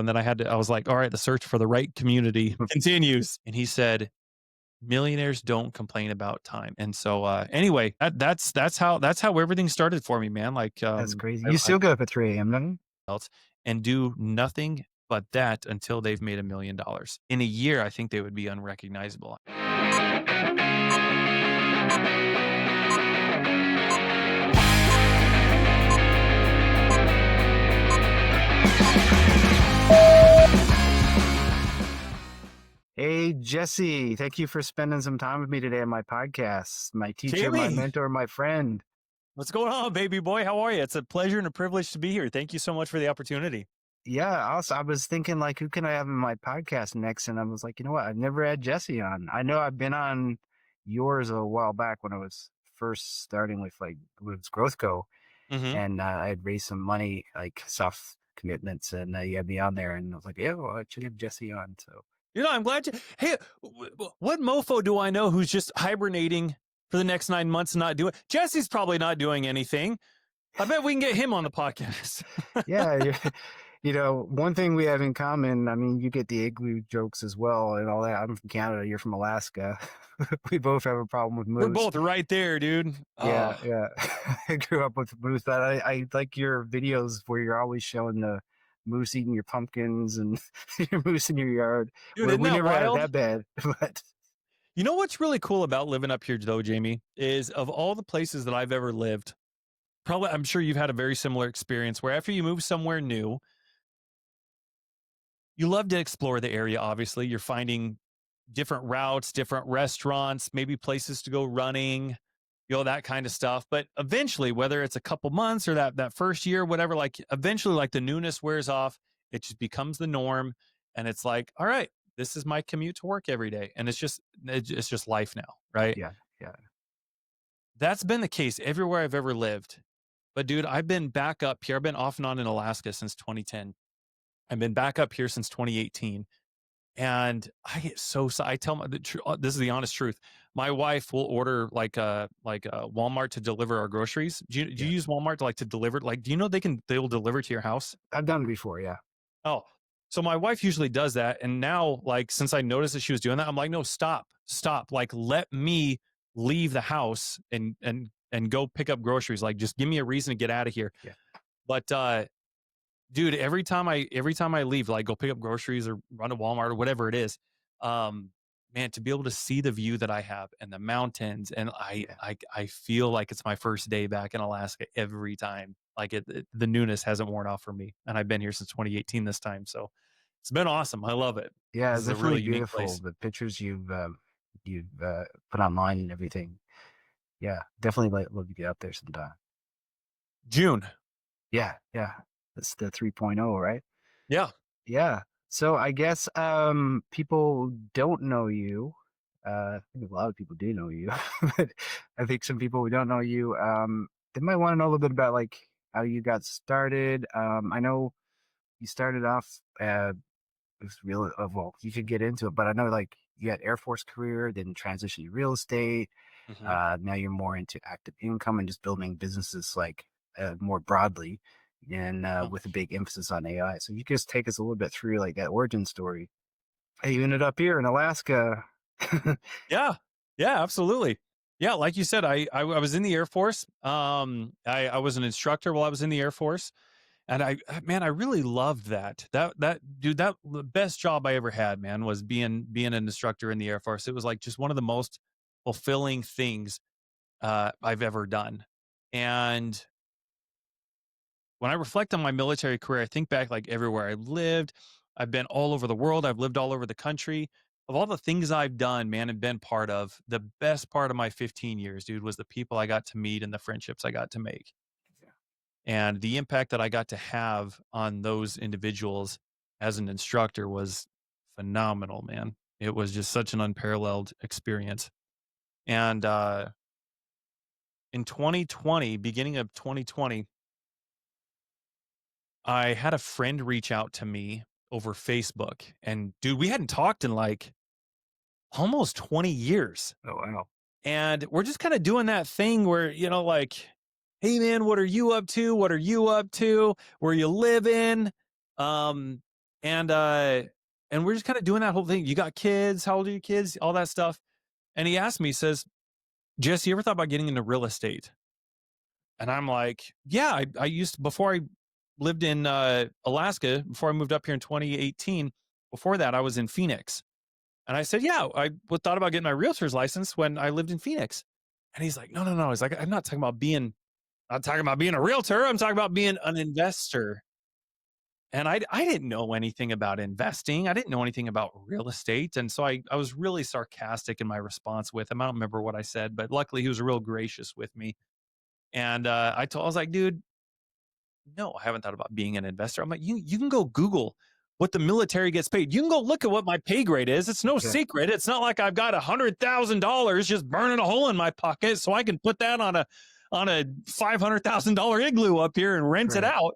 And then I was like, all right, the search for the right community continues. And he said, millionaires don't complain about time. And so, anyway, that's how everything started for me, man. Like, That's crazy. You I still get up at 3 a.m., don't you? else and do nothing but that until they've made $1 million. In a year, I think they would be unrecognizable. Hey, Jesse, thank you for spending some time with me today on my podcast. My teacher, my Jamie, mentor, my friend. what's going on, baby boy? How are you? It's a pleasure and a privilege to be here. Thank you so much for the opportunity. Yeah, also, I was thinking, like, who can I have in my podcast next? And I was like, you know what? I've never had Jesse on. I know I've been on yours a while back when I was first starting with Growth Co. Hmm. And I had raised some money, like soft commitments, and you had me on there. And I was like, yeah, well, I should have Jesse on. So, I'm glad you. Hey, what mofo do I know who's just hibernating for the next 9 months and not doing? Jesse's probably not doing anything. I bet we can get him on the podcast. yeah, one thing we have in common, I mean, you get the igloo jokes as well and all that. I'm from Canada, you're from Alaska. We both have a problem with We're moose. both right there, dude. Yeah, Oh, yeah. I grew up with moose, but I like your videos where you're always showing the moose eating your pumpkins and your moose in your yard. dude, Where isn't we that never had it wild? that bad, but You know what's really cool about living up here, though, Jamie, is of all the places that I've ever lived, probably I'm sure you've had a very similar experience where after you move somewhere new, you love to explore the area. Obviously, you're finding different routes, different restaurants, maybe places to go running, that kind of stuff. But eventually, whether it's a couple months or that first year, whatever, like eventually, like the newness wears off, it just becomes the norm, and it's like, all right, this is my commute to work every day, and it's just life now, right? yeah, yeah. That's been the case everywhere I've ever lived. But dude, I've been back up here. I've been off and on in Alaska since 2010. I've been back up here since 2018. And I get I tell my this is the honest truth. My wife will order like a Walmart to deliver our groceries. Do Yeah. you use Walmart to deliver? Like, do you know they'll deliver to your house? I've done it before, yeah. Oh, so my wife usually does that. And now, like, since I noticed that she was doing that, I'm like, no, stop. Like, let me leave the house and go pick up groceries. Like, just give me a reason to get out of here. Yeah. But dude, every time I leave, like go pick up groceries or run to Walmart or whatever it is, man, to be able to see the view that I have and the mountains, and I Yeah. I I feel like it's my first day back in Alaska every time. Like the newness hasn't worn off for me, and I've been here since 2018 this time, so it's been awesome. I love it. Yeah, This it's is a definitely really unique beautiful. place. The pictures you've put online and everything. Yeah, definitely like love to get out there sometime. June, Yeah, yeah. That's the 3.0, right? yeah. Yeah. So I guess people don't know you. I think a lot of people do know you, but I think some people who don't know you, they might want to know a little bit about like how you got started. I know you started off with real well, you could get into it, but I know like you had Air Force career, then transition to real estate. Hmm. Now you're more into active income and just building businesses like more broadly, and with a big emphasis on AI. So you just take us a little bit through like that origin story. Hey, you ended up here in Alaska. Yeah. Yeah, absolutely. Yeah, like you said, I was in the Air Force. I was an instructor while I was in the Air Force, and man, I really loved that. That dude, that the best job I ever had, man, was being an instructor in the Air Force. It was like just one of the most fulfilling things I've ever done. And when I reflect on my military career, I think back like everywhere I lived. I've been all over the world. I've lived all over the country. Of all the things I've done, man, and been part of, the best part of my 15 years, dude, was the people I got to meet and the friendships I got to make. Yeah. And the impact that I got to have on those individuals as an instructor was phenomenal, man. It was just such an unparalleled experience. And in 2020, beginning of 2020, I had a friend reach out to me over Facebook. And dude, we hadn't talked in like almost 20 years. Oh wow. And we're just kind of doing that thing where, like, hey man, what are you up to? What are you up to? Where you living? And and we're just kind of doing that whole thing. You got kids? How old are your kids? All that stuff. And he asked me, he says, Jesse, you ever thought about getting into real estate? And I'm like, yeah, I used to, before I lived in Alaska, before I moved up here in 2018. Before that, I was in Phoenix. And I said, yeah, thought about getting my realtor's license when I lived in Phoenix. And he's like, no, no, no. He's like, not talking about being a realtor. I'm talking about being an investor. And I didn't know anything about investing. I didn't know anything about real estate. And so I was really sarcastic in my response with him. I don't remember what I said, but luckily he was real gracious with me. And I was like, dude, no, I haven't thought about being an investor. I'm like, you can go Google what the military gets paid. You can go look at what my pay grade is. It's no Yeah. secret. It's not like I've got $100,000 just burning a hole in my pocket, so I can put that on a $500,000 igloo up here and rent it Right. out.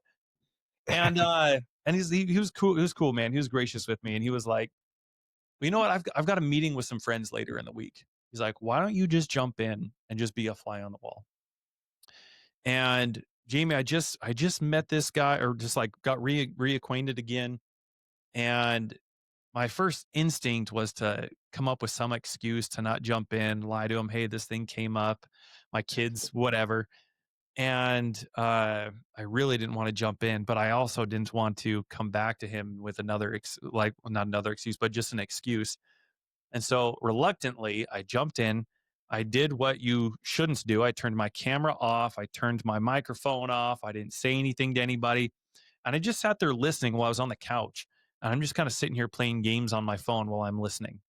And he was cool. He was cool, man. He was gracious with me, and he was like, well, you know what? I've got a meeting with some friends later in the week. He's like, why don't you just jump in and just be a fly on the wall? And Jamie, I just met this guy, or just like got reacquainted again. And my first instinct was to come up with some excuse to not jump in, lie to him. Hey, this thing came up, my kids, whatever. And I really didn't want to jump in, but I also didn't want to come back to him with like not another excuse, but just an excuse. And so reluctantly, I jumped in. I did what you shouldn't do. I turned my camera off. I turned my microphone off. I didn't say anything to anybody. And I just sat there listening while I was on the couch. And I'm just kind of sitting here playing games on my phone while I'm listening.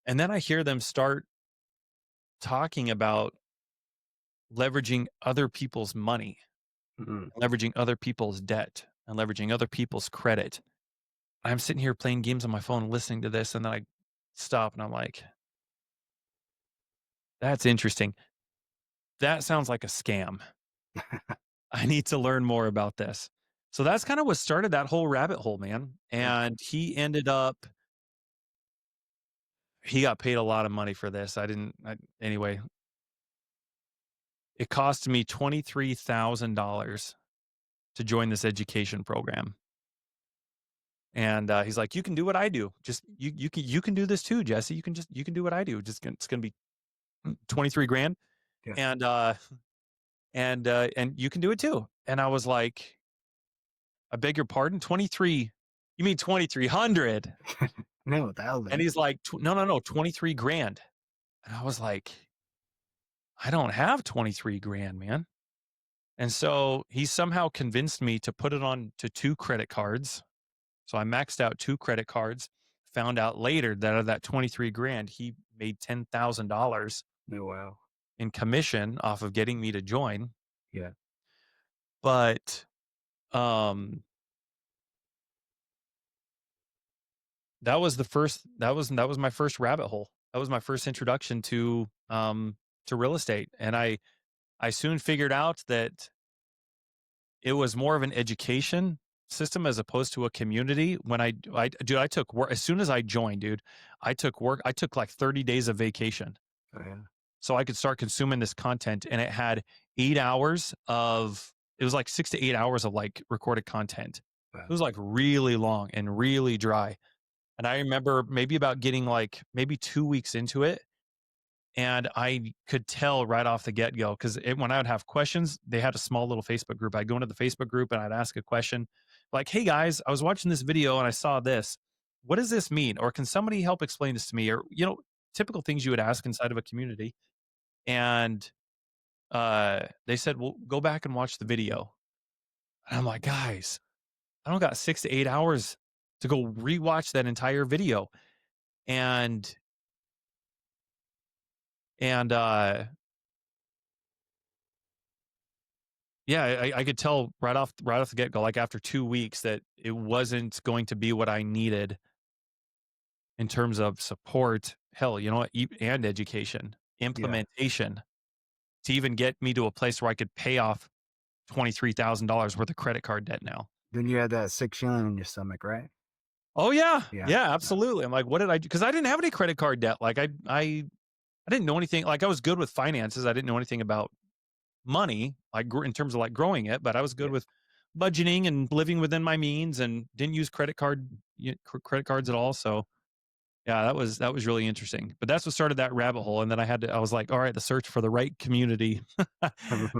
And then I hear them start talking about leveraging other people's money, Mhm. leveraging other people's debt, and leveraging other people's credit. I'm sitting here playing games on my phone listening to this. And then I stop and I'm like, that's interesting. That sounds like a scam. I need to learn more about this. So that's kind of what started that whole rabbit hole, man. Okay. And he got paid a lot of money for this. Anyway, it cost me $23,000 to join this education program. And he's like, you can do what I do. Just you can do this too, Jesse. You can do what I do. It's gonna be 23 grand. Yeah. And and you can do it too. And I was like, I beg your pardon, 23, you mean 2,300? No, And 1,000. he's like, no, no, no, 23 grand. And I was like, I don't have 23 grand, man. And so he somehow convinced me to put it on to 2 credit cards. So I maxed out 2 credit cards, found out later that out of that 23 grand, he made $10,000 Oh, wow. in commission off of getting me to join. Yeah. But um that was my first rabbit hole. That was my first introduction to real estate. And I soon figured out that it was more of an education system as opposed to a community. When I took work as soon as I joined, dude. I took like 30 days of vacation Oh, yeah. so I could start consuming this content. And it had 8 hours of, it was like 6 to 8 hours of like recorded content. It Wow. was like really long and really dry. And I remember maybe about getting like maybe 2 weeks into it. And I could tell right off the get go because when I would have questions, they had a small little Facebook group. I'd go into the Facebook group and I'd ask a question like, hey guys, I was watching this video and I saw this. What does this mean? Or can somebody help explain this to me? Or, typical things you would ask inside of a community. And they said, well, go back and watch the video. And I'm like, guys, I don't got 6 to 8 hours to go rewatch that entire video. And and yeah, I could tell right off the get go, like after 2 weeks, that it wasn't going to be what I needed in terms of support. Hell, you know what? And education, Yeah. implementation to even get me to a place where I could pay off $23,000 worth of credit card debt now. Then you had that sick feeling in your stomach, right? Oh yeah, Yeah. yeah, Yeah. absolutely. I'm like, what did I do? Because I didn't have any credit card debt. Like I didn't know anything. Like I was good with finances. I didn't know anything about money, like in terms of like growing it, but I was good Yeah. with budgeting and living within my means, and didn't use credit cards at all. So yeah, that was really interesting. But that's what started that rabbit hole. And then I was like, all right, the search for the right community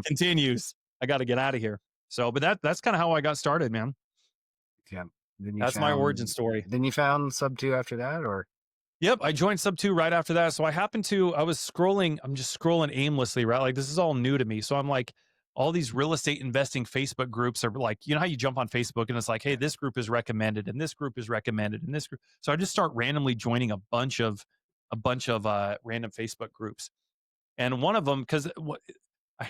continues. I got to get out of here. So, but that's kind of how I got started, man. Yeah. Then you That's my origin found story. Subto after that, or Yep, I joined Subto right after that. So I was scrolling, I'm just scrolling aimlessly, right? Like this is all new to me. So I'm like, all these real estate investing Facebook groups are like, you know how you jump on Facebook and it's like, hey, yeah. this group is recommended and this group is recommended and this group. So I just start randomly joining a bunch of random Facebook groups. And one of them, because I,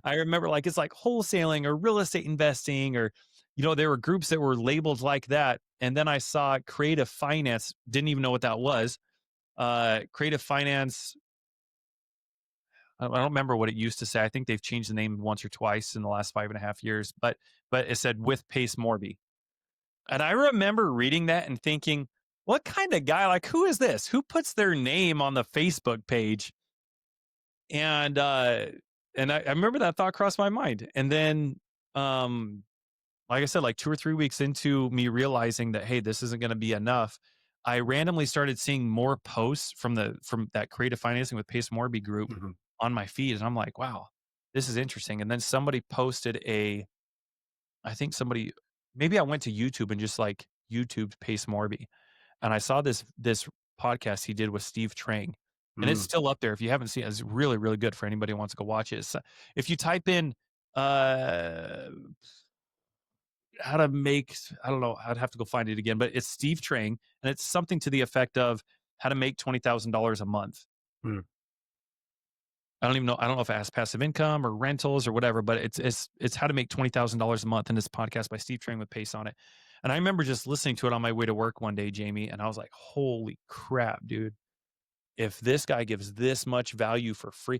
I remember like it's like wholesaling or real estate investing, or there were groups that were labeled like that. And then I saw creative finance, didn't even know what that was. Creative finance, I don't remember what it used to say. I think they've changed the name once or twice in the last 5.5 years, but it said with Pace Morby. And I remember reading that and thinking, what kind of guy, like, who is this? Who puts their name on the Facebook page? And I remember that thought crossed my mind. And then like I said, like 2 or 3 weeks into me realizing that, hey, this isn't going to be enough, I randomly started seeing more posts from that creative financing with Pace Morby group Mhm. on my feed. And I'm like, wow, this is interesting. And then somebody posted I think somebody, maybe I went to YouTube and just like YouTubed Pace Morby. And I saw this podcast he did with Steve Trang. And it's Mm. still up there. If you haven't seen it, it's really, really good for anybody who wants to go watch it. If you type in uh how to make, I don't know, I'd have to go find it again, but it's Steve Trang, and it's something to the effect of how to make $20,000 a month. Mm. I don't even know. I don't know if it has passive income or rentals or whatever, but it's how to make $20,000 a month in this podcast by Steve Trang with Pace on it. And I remember just listening to it on my way to work one day, Jamie, and I was like, holy crap, dude. If this guy gives this much value for free,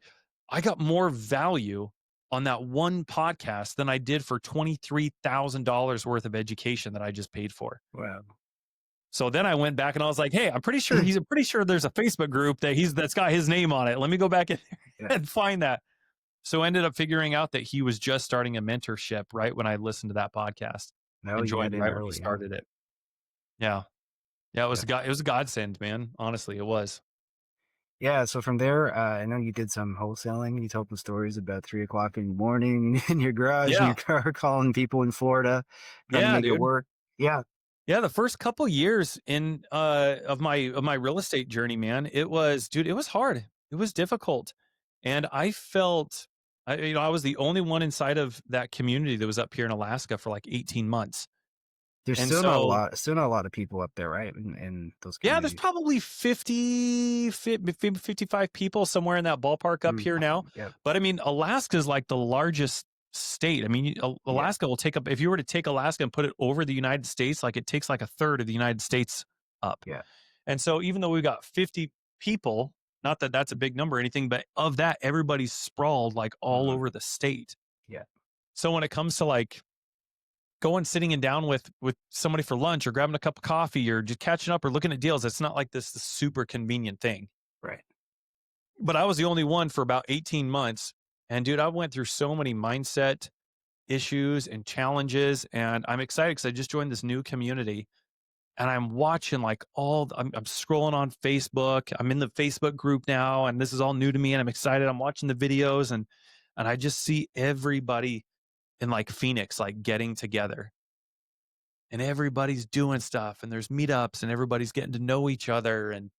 I got more value on that one podcast than I did for $23,000 worth of education that I just paid for. Wow. So then I went back and I was like, hey, I'm pretty sure there's a Facebook group that's got his name on it. Let me go back in there Yeah. and find that. So I ended up figuring out that he was just starting a mentorship right when I listened to that podcast No, and you got joined in right when he early, huh? started it. Yeah. Yeah, Yeah. it was a godsend, man. Honestly, it was. Yeah, so from there, I know you did some wholesaling. You told some stories about 3 o'clock in the morning in your garage in Yeah. your car, calling people in Florida, trying to Yeah, make it dude. work. Yeah. Yeah, the first couple years in of my real estate journey, man, it was, dude, it was hard. It was difficult. And I felt I was the only one inside of that community that was up here in Alaska for like 18 months. There's And so, still not a lot of people up there, right? In those yeah, there's communities. probably 55 people somewhere in that ballpark up Mm. here now. Yeah. But I mean, Alaska is like the largest state. I mean, Yeah. Alaska will take up, if you were to take Alaska and put it over the United States, like it takes like a third of the United States up. Yeah. And so even though we've got 50 people, not that that's a big number or anything, but of that, everybody's sprawled like all Mhm. over the state. Yeah. So when it comes to like going sitting and down with somebody for lunch or grabbing a cup of coffee or just catching up or looking at deals, it's not like this super convenient thing. Right. But I was the only one for about 18 months. And dude, I went through so many mindset issues and challenges. And I'm excited because I just joined this new community and I'm watching like I'm scrolling on Facebook. I'm in the Facebook group now, and this is all new to me. And I'm excited. I'm watching the videos and I just see everybody in like Phoenix, like getting together and everybody's doing stuff and there's meetups and everybody's getting to know each other. And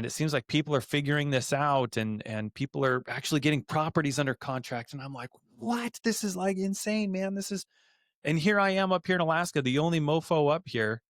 it seems like people are figuring this out and people are actually getting properties under contract. And I'm like, what? This is like insane, man. And here I am up here in Alaska, the only mofo up here.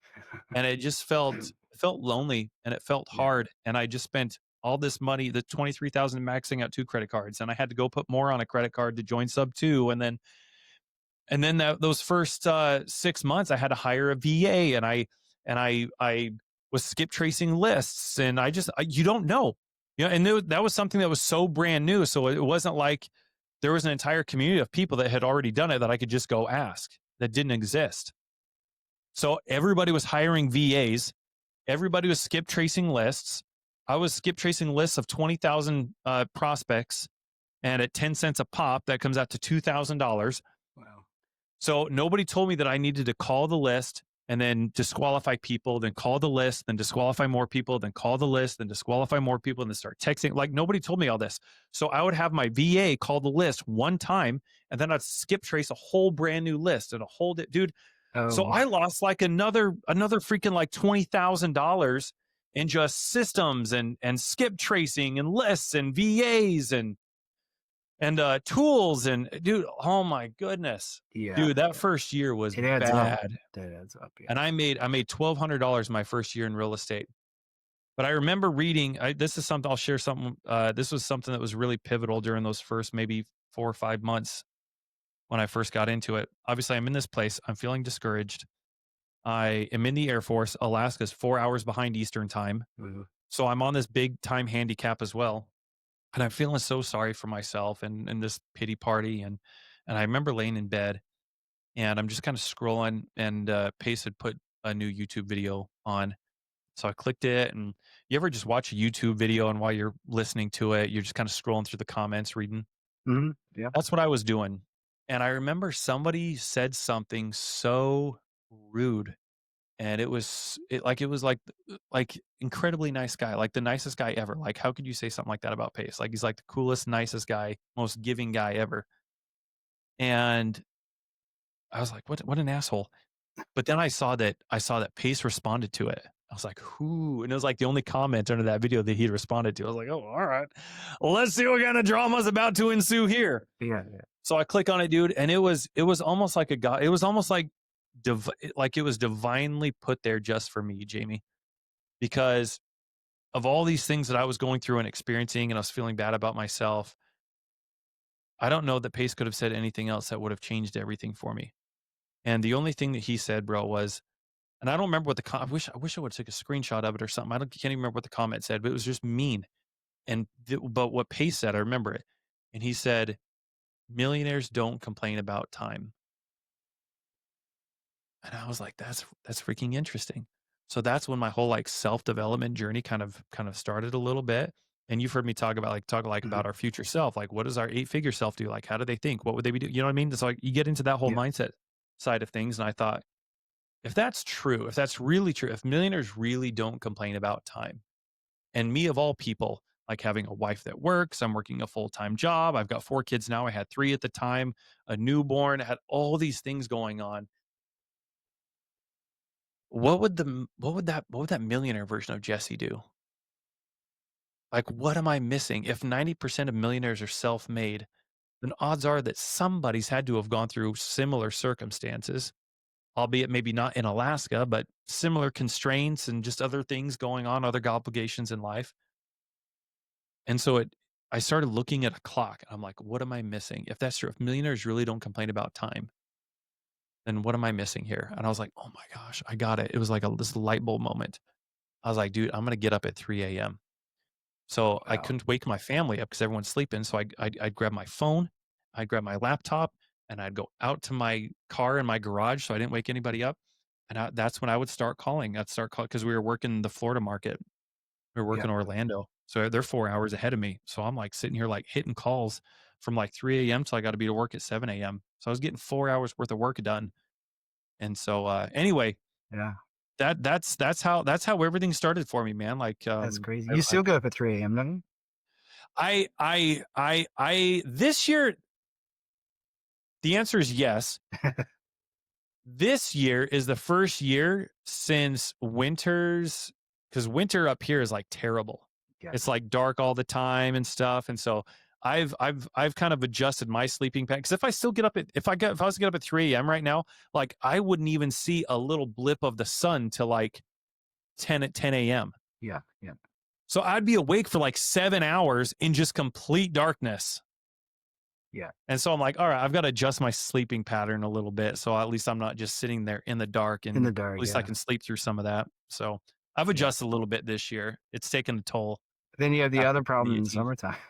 And it just felt lonely and it felt Yeah. hard. And I just spent all this money, the 23,000 maxing out 2 credit cards. And I had to go put more on a credit card to join Subto. And then those first 6 months, I had to hire a VA, and I was skip tracing lists, and you don't know, and that was something that was so brand new. So it wasn't like there was an entire community of people that had already done it that I could just go ask that didn't exist. So everybody was hiring VAs. Everybody was skip tracing lists. I was skip tracing lists of 20,000 prospects, and at 10 cents a pop, that comes out to $2,000. Wow. So nobody told me that I needed to call the list and then disqualify people, then call the list, then disqualify more people, then call the list, then disqualify more people, and then start texting. Like nobody told me all this. So I would have my VA call the list one time, and then I'd skip trace a whole brand new list and a whole dude. So Oh, I lost like another freaking like $20,000 in just systems and skip tracing and lists and VAs and tools and dude, oh my goodness. yeah, Dude, that yeah. first year was It adds up. bad. That adds up. Yeah. And I made $1,200 my first year in real estate. But I remember reading, this is something I'll share something. This was something that was really pivotal during those first maybe 4 or 5 months when I first got into it. Obviously, I'm in this place. I'm feeling discouraged. I am in the Air Force. Alaska's 4 hours behind Eastern time. Mhm. So I'm on this big time handicap as well. And I'm feeling so sorry for myself and this pity party. And I remember laying in bed and I'm just kind of scrolling and Pace had put a new YouTube video on. So I clicked it and you ever just watch a YouTube video and while you're listening to it, you're just kind of scrolling through the comments, reading? Mhm. Yeah. That's what I was doing. And I remember somebody said something so rude and it was like incredibly nice guy, like the nicest guy ever. Like how could you say something like that about Pace? Like he's like the coolest, nicest guy, most giving guy ever. And I was like, what an asshole. But then I saw that Pace responded to it. I was like, who? And it was like the only comment under that video that he responded to. I was like, oh, all right. Well, let's see what kind of drama's about to ensue here. Yeah. Yeah. So I click on it, dude, and it was almost like a god. It was almost like like it was divinely put there just for me, Jamie, because of all these things that I was going through and experiencing, and I was feeling bad about myself. I don't know that Pace could have said anything else that would have changed everything for me. And the only thing that he said, bro, was, and I don't remember what I wish I would have took a screenshot of it or something. Can't even remember what the comment said, but it was just mean. But what Pace said, I remember it. And he said, "Millionaires don't complain about time." And I was like, that's freaking interesting. So that's when my whole like self-development journey kind of started a little bit. And you've heard me talk Mhm. about our future self. Like, what does our 8-figure self do? Like, how do they think? What would they be doing? You know what I mean? So like, you get into that whole Yeah. mindset side of things. And I thought, if that's true, if that's really true, if millionaires really don't complain about time, and me of all people, like having a wife that works, I'm working a full-time job, I've got 4 kids now, I had 3 at the time, a newborn, I had all these things going on. What would that millionaire version of Jesse do? Like, what am I missing? If 90% of millionaires are self-made, then odds are that somebody's had to have gone through similar circumstances, albeit maybe not in Alaska, but similar constraints and just other things going on, other obligations in life. And so I started looking at a clock. I'm like, what am I missing? If that's true, if millionaires really don't complain about time, then what am I missing here? And I was like, oh my gosh, I got it. It was like this light bulb moment. I was like, dude, I'm going to get up at 3 a.m. So I Wow. couldn't wake my family up because everyone's sleeping. So I'd grab my phone, I'd grab my laptop, and I'd go out to my car in my garage so I didn't wake anybody up. And that's when I would start calling. I'd start calling because we were working the Florida market. We were Yeah. working Orlando. So they're 4 hours ahead of me. So I'm like sitting here like hitting calls from like 3 a.m. till I got to be to work at 7 a.m. So I was getting 4 hours worth of work done. And so anyway, Yeah. that's how everything started for me, man. Like That's crazy. You still get up at 3 a.m., don't you? this year, the answer is yes. This year is the first year since because winter up here is like terrible. Yeah. It's like dark all the time and stuff. And so I've kind of adjusted my sleeping pattern. Because if I was to get up at 3 a.m. right now, like I wouldn't even see a little blip of the sun till like 10 a.m. Yeah. Yeah. So I'd be awake for like 7 hours in just complete darkness. Yeah. And so I'm like, all right, I've got to adjust my sleeping pattern a little bit. So at least I'm not just sitting there in the dark In and the at dark. least I Yeah. can sleep through some of that. So I've Yeah. adjusted a little bit this year. It's taken a toll Then you have the after other problem in the 2018. summertime.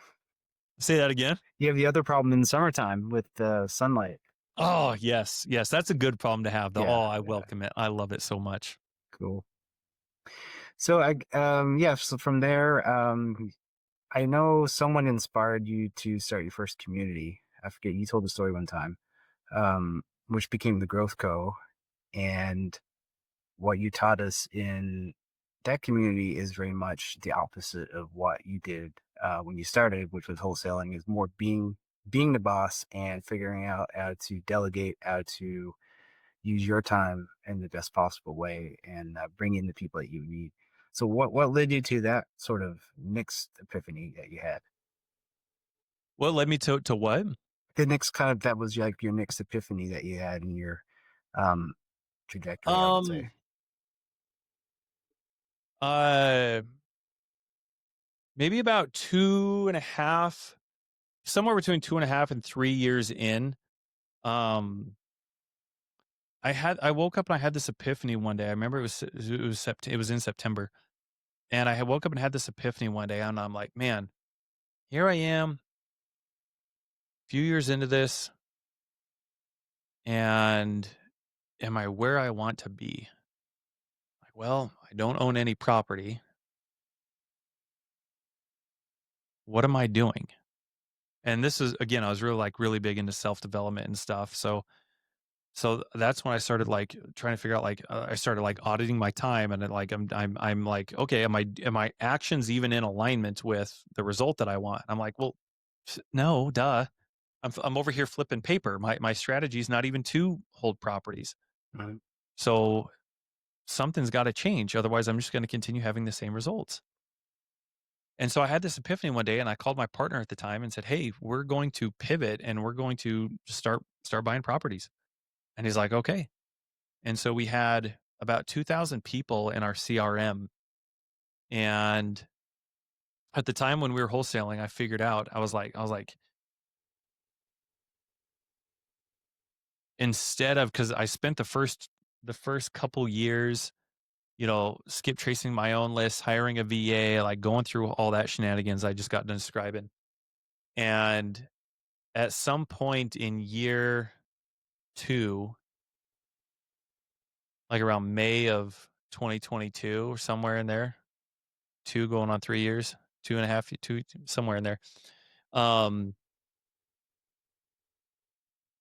Say that again. You have the other problem in the summertime with the sunlight. Oh, yes. Yes. That's a good problem to have though. Yeah. Oh, I Yeah. welcome it. I love it so much. Cool. So yeah, so from there, I know someone inspired you to start your first community. I forget, you told the story one time. Um, which became the Growth Co. And what you taught us in that community is very much the opposite of what you did when you started, which was wholesaling. Is more being the boss and figuring out how to delegate, how to use your time in the best possible way, and bring in the people that you need. So, what led you to that sort of next epiphany that you had? What led me to what? The next kind of that was like your next epiphany that you had in your um, trajectory, I would say. Um, uh, Maybe about 2.5, somewhere between 2.5 and 3 years in. Um, I woke up and I had this epiphany one day. I remember it was in September, and I had woke up and had this epiphany one day, and I'm like, man, here I am, a few years into this, and am I where I want to be? Like, well, I don't own any property. What am I doing? And this is again, I was really big into self development and stuff. So that's when I started like trying to figure out like I started like auditing my time, and then like I'm like, okay, am my actions even in alignment with the result that I want? I'm like, well, no, duh. I'm over here flipping paper. My strategy is not even to hold properties. Right. So something's got to change. Otherwise, I'm just going to continue having the same results. And so I had this epiphany one day, and I called my partner at the time and said, "Hey, we're going to pivot and we're going to start buying properties." And he's like, "Okay." And so we had about 2,000 people in our CRM. And at the time when we were wholesaling, I figured out, I was like, instead of, because I spent the first couple years, skip tracing my own list, hiring a VA, like going through all that shenanigans I just got done describing. And at some point in year two, like around May of 2022 or somewhere in there, two going on 3 years, 2.5, somewhere in there. Um,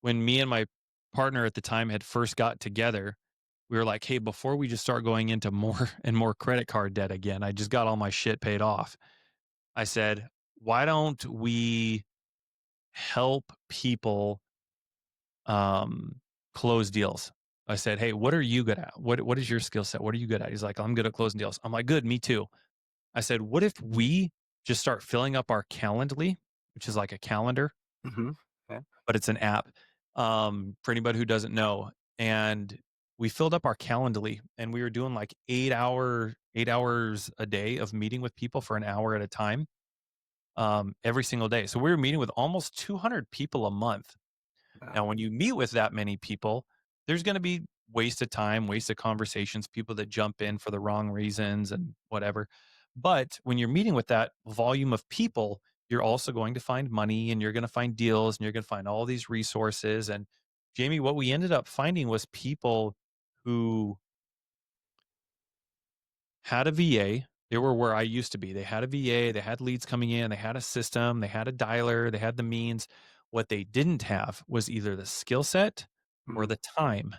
when me and my partner at the time had first got together, we were like, hey, before we just start going into more and more credit card debt again, I just got all my shit paid off. I said, why don't we help people um, close deals? I said, hey, what are you good at? What is your skill set? What are you good at? He's like, I'm good at closing deals. I'm like, good, me too. I said, what if we just start filling up our Calendly, which is like a calendar, Hmm. Yeah. but it's an app, for anybody who doesn't know. And we filled up our Calendly, and we were doing like 8 hours a day of meeting with people for an hour at a time, every single day. So we were meeting with almost 200 people a month. Now, Wow. when you meet with that many people, there's going to be wasted time, wasted conversations, people that jump in for the wrong reasons and whatever. But when you're meeting with that volume of people, you're also going to find money, and you're going to find deals, and you're going to find all these resources. And Jamie, what we ended up finding was people who had a VA. They were where I used to be. They had a VA, they had leads coming in, they had a system, they had a dialer, they had the means. What they didn't have was either the skill set or Mm. the time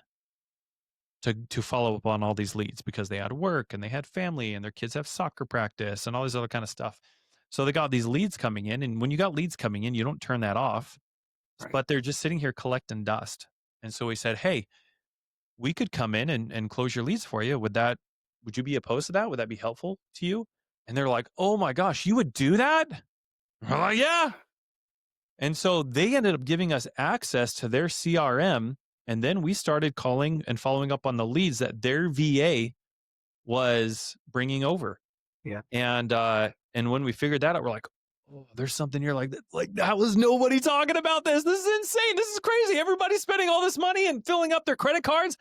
to follow up on all these leads, because they had work and they had family and their kids have soccer practice and all this other kind of stuff. So they got these leads coming in, and when you got leads coming in, you don't turn that off, Right. but they're just sitting here collecting dust. And so we said, "Hey, we could come in and close your leads for you. Would you be opposed to that? Would that be helpful to you?" And they're like, "Oh my gosh, you would do that?" We're like, "Yeah." And so they ended up giving us access to their CRM. And then we started calling and following up on the leads that their VA was bringing over. Yeah. And when we figured that out, we're like, "Oh, there's something here like that was nobody talking about this. This is insane. This is crazy. Everybody's spending all this money and filling up their credit cards."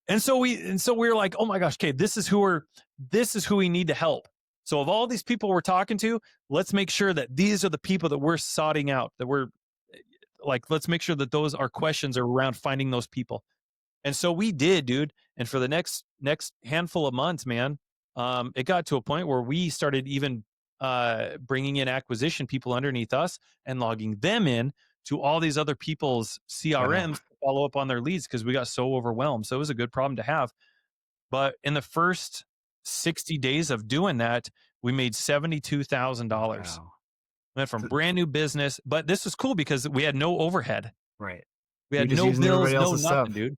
And so we were like, "Oh my gosh, okay, this is who we need to help." So of all these people we're talking to, let's make sure that these are the people that we're sorting out, that we're like, let's make sure that those our questions are around finding those people. And so we did, dude. And for the next handful of months, man, it got to a point where we started even bringing in acquisition people underneath us and logging them in to all these other people's Wow. CRMs, follow up on their leads because we got so overwhelmed. So it was a good problem to have. But in the first 60 days of doing that, we made $72,000. Wow. Went from So, brand new business, but this was cool because we had no overhead. right. We You're had just no using bills, everybody no else's nothing, stuff. dude.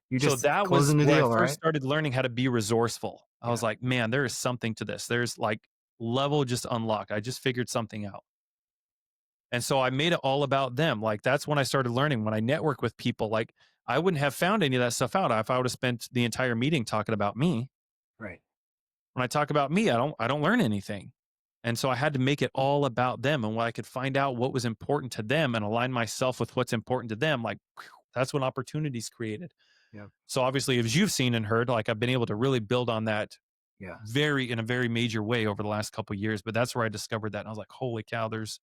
You're So just that was closing the where I deal, first right? started learning how to be resourceful. I was Yeah. like, man, there is something to this. There's like level just unlocked. I just figured something out. And so I made it all about them. Like that's when I started learning when I network with people, like I wouldn't have found any of that stuff out if I would have spent the entire meeting talking about me. Right. When I talk about me, I don't learn anything. And so I had to make it all about them. And when I could find out what was important to them and align myself with what's important to them, like whew, that's when opportunities created. Yeah. So obviously, as you've seen and heard, like I've been able to really build on that Yeah. in a very major way over the last couple of years. But that's where I discovered that. And I was like, holy cow, there's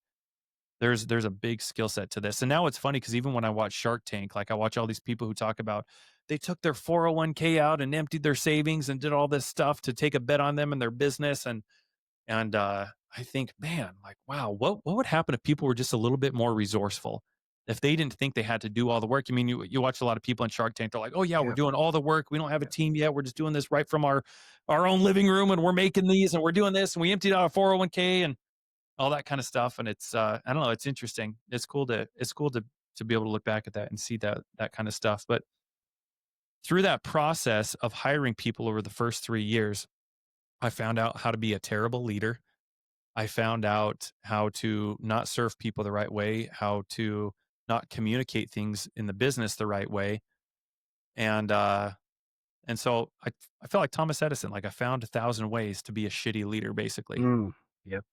a big skill set to this. And now it's funny because even when I watch Shark Tank, like I watch all these people who talk about they took their 401k out and emptied their savings and did all this stuff to take a bet on them and their business. And I think, man, like, wow, what would happen if people were just a little bit more resourceful? If they didn't think they had to do all the work. I mean, you watch a lot of people in Shark Tank, they're like, oh yeah, we're Yeah. doing all the work. We don't have a Yeah. team yet. We're just doing this right from our own living room and we're making these and we're doing this and we emptied out our 401k and all that kind of stuff. And it's I don't know, it's interesting. It's cool to be able to look back at that and see that kind of stuff. But through that process of hiring people over the first 3 years, I found out how to be a terrible leader. I found out how to not serve people the right way, how to not communicate things in the business the right way. And so I felt like Thomas Edison, like I found 1,000 ways to be a shitty leader, basically. Mm. Yep.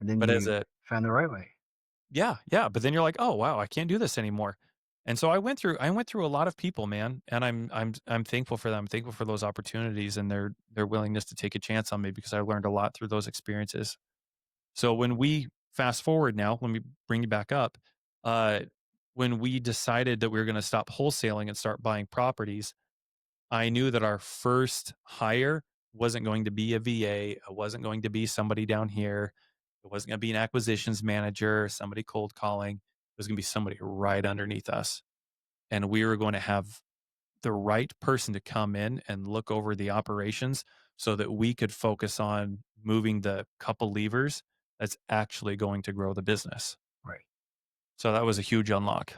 And then But as you a found the right way. yeah, yeah. But then you're like, oh wow, I can't do this anymore. And so I went through a lot of people, man, and I'm thankful for them. I'm thankful for those opportunities and their willingness to take a chance on me because I learned a lot through those experiences. So when we fast forward now, let me bring you back up. Uh, when we decided that we were going to stop wholesaling and start buying properties, I knew that our first hire wasn't going to be a VA. It wasn't going to be somebody down here. It wasn't going to be an acquisitions manager, somebody cold calling. It was going to be somebody right underneath us. And we were going to have the right person to come in and look over the operations so that we could focus on moving the couple levers that's actually going to grow the business. Right. So that was a huge unlock.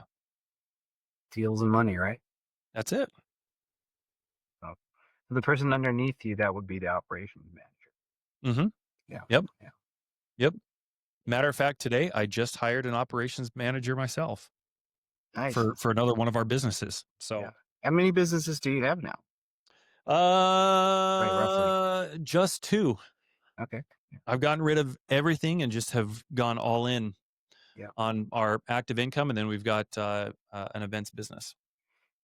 Deals and money, right? That's it. So the person underneath you, that would be the operations manager. Hmm. Yeah. Yep. Yeah. Yep. Matter of fact, today I just hired an operations manager myself Nice. for another one of our businesses. Yeah. So, How many businesses do you have now? Right, roughly. just two. Okay. Yeah. I've gotten rid of everything and just have gone all in Yeah. on our active income, and then we've got an events business.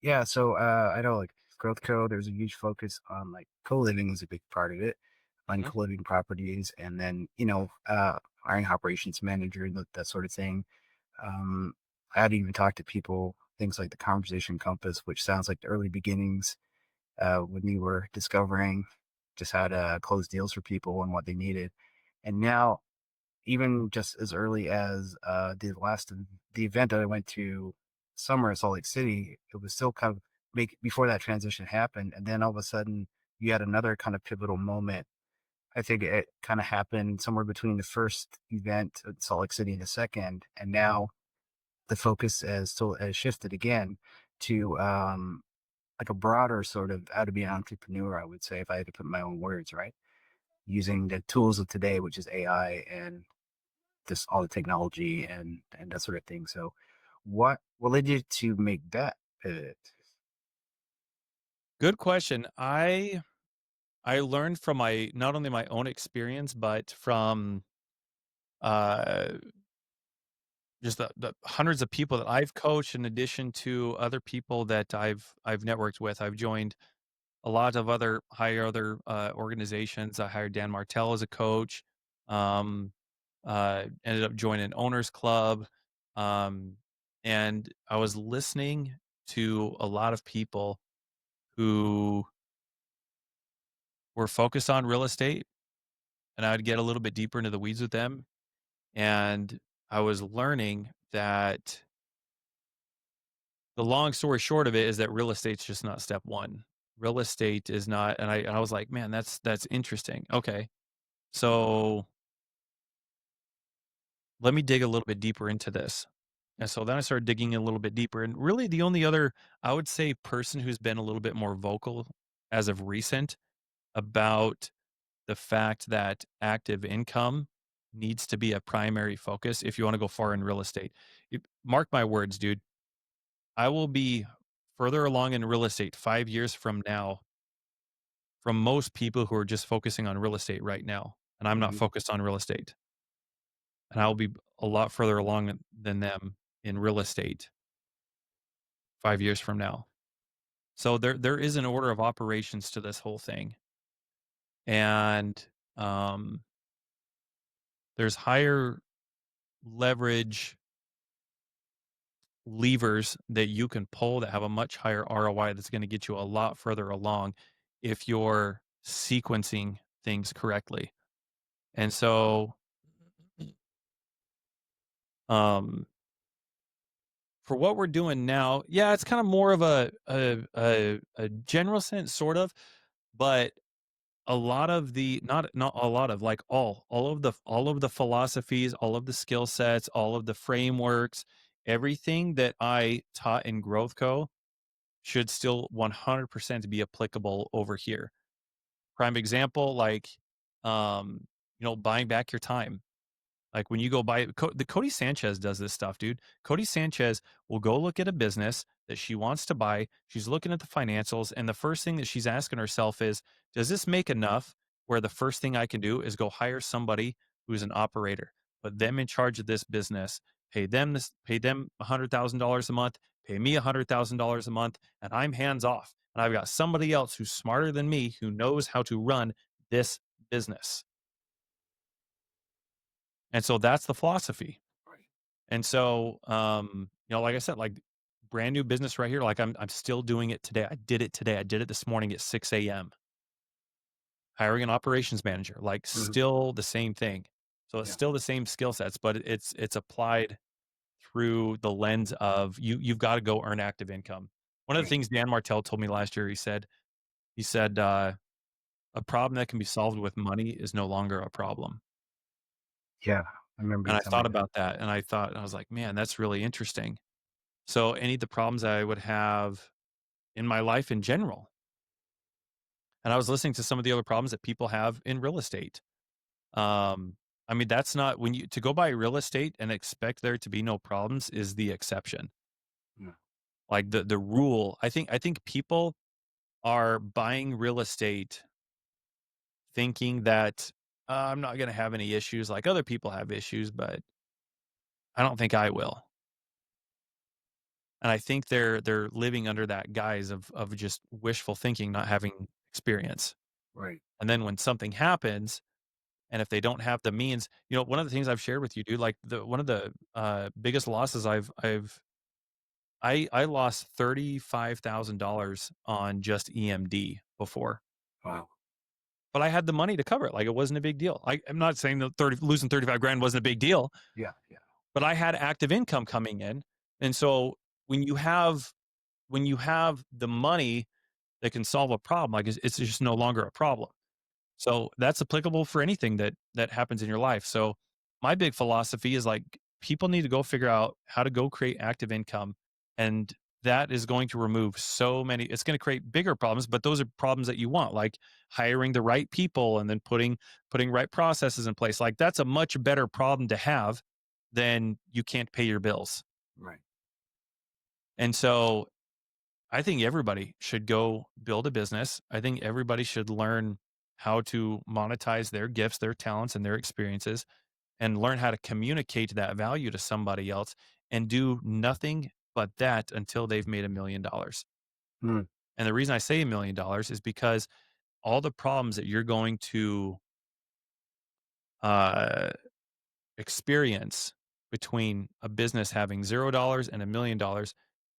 Yeah. So I know like Growth Co, there's a huge focus on like co-living is a big part of it, on Mhm. co-living properties, and then, hiring operations manager and that sort of thing. Um, I had even talked to people, things like the conversation compass, which sounds like the early beginnings when you were discovering just how to close deals for people and what they needed. And now, even just as early as the event that I went to summer in Salt Lake City, it was still kind of make before that transition happened. And then all of a sudden you had another kind of pivotal moment. I think it kind of happened somewhere between the first event in Salt Lake City and the second. And now the focus has shifted again to like a broader sort of how to be an entrepreneur, I would say, if I had to put my own words, right? Using the tools of today, which is AI and this all the technology and that sort of thing. So what led you to make that pivot? Good question. I learned from my not only my own experience, but from uh, just the hundreds of people that I've coached, in addition to other people that I've networked with. I've joined a lot of other organizations. I hired Dan Martell as a coach. Um, Ended up joining Owners Club, um, and I was listening to a lot of people who were focused on real estate, and I would get a little bit deeper into the weeds with them, and I was learning that the long story short of it is that real estate's just not step one. Real estate is not, and I was like, man, that's interesting. Okay, so let me dig a little bit deeper into this. And so then I started digging a little bit deeper. And really, the only other, I would say, person who's been a little bit more vocal as of recent about the fact that active income needs to be a primary focus if you want to go far in real estate. Mark my words, dude. I will be further along in real estate 5 years from now from most people who are just focusing on real estate right now. And I'm not Mhm. focused on real estate. And I'll be a lot further along than them in real estate 5 years from now. So there is an order of operations to this whole thing. And um, there's higher leverage levers that you can pull that have a much higher ROI that's going to get you a lot further along if you're sequencing things correctly. And so um for what we're doing now, yeah, it's kind of more of a general sense sort of, but a lot of the not a lot of like all of the philosophies, all of the skill sets, all of the frameworks, everything that I taught in Growth Co should still 100% be applicable over here. Prime example, like, buying back your time. Like when you go buy the Cody Sanchez does this stuff, dude. Cody Sanchez will go look at a business that she wants to buy. She's looking at the financials, and the first thing that she's asking herself is, does this make enough where the first thing I can do is go hire somebody who's an operator, put them in charge of this business, pay them $100,000 a month, pay me $100,000 a month, and I'm hands off. And I've got somebody else who's smarter than me who knows how to run this business. And so that's the philosophy. Right. And so, like I said, like brand new business right here. Like I'm still doing it today. I did it today. I did it this morning at 6 a.m. Hiring an operations manager, like Mhm. still the same thing. So it's Yeah. still the same skill sets, but it's applied through the lens of you've got to go earn active income. One of the Right. things Dan Martell told me last year, he said, a problem that can be solved with money is no longer a problem. Yeah. I remember And you I telling me thought that. about that and I was like, man, that's really interesting. So any of the problems I would have in my life in general. And I was listening to some of the other problems that people have in real estate. Um, I mean, that's not when you to go buy real estate and expect there to be no problems is the exception. Yeah. Like the rule, I think people are buying real estate thinking that I'm not going to have any issues like other people have issues, but I don't think I will. And I think they're living under that guise of just wishful thinking, not having experience. Right. And then when something happens, and if they don't have the means, one of the things I've shared with you, dude, like one of the biggest losses I lost $35,000 on just EMD before, Wow. but I had the money to cover it. Like it wasn't a big deal. I'm not saying that losing 35 grand wasn't a big deal, Yeah. Yeah. but I had active income coming in. And so when you have, when you have the money that can solve a problem, like it's just no longer a problem. So that's applicable for anything that happens in your life. So my big philosophy is like people need to go figure out how to go create active income, and that is going to remove so many, it's going to create bigger problems, but those are problems that you want, like hiring the right people and then putting right processes in place. Like that's a much better problem to have than you can't pay your bills. Right. And so I think everybody should go build a business. I think everybody should learn how to monetize their gifts, their talents, and their experiences, and learn how to communicate that value to somebody else and do nothing but that until they've made $1 million. Mm. And the reason I say $1 million is because all the problems that you're going to uh, experience between a business having $0 and $1 million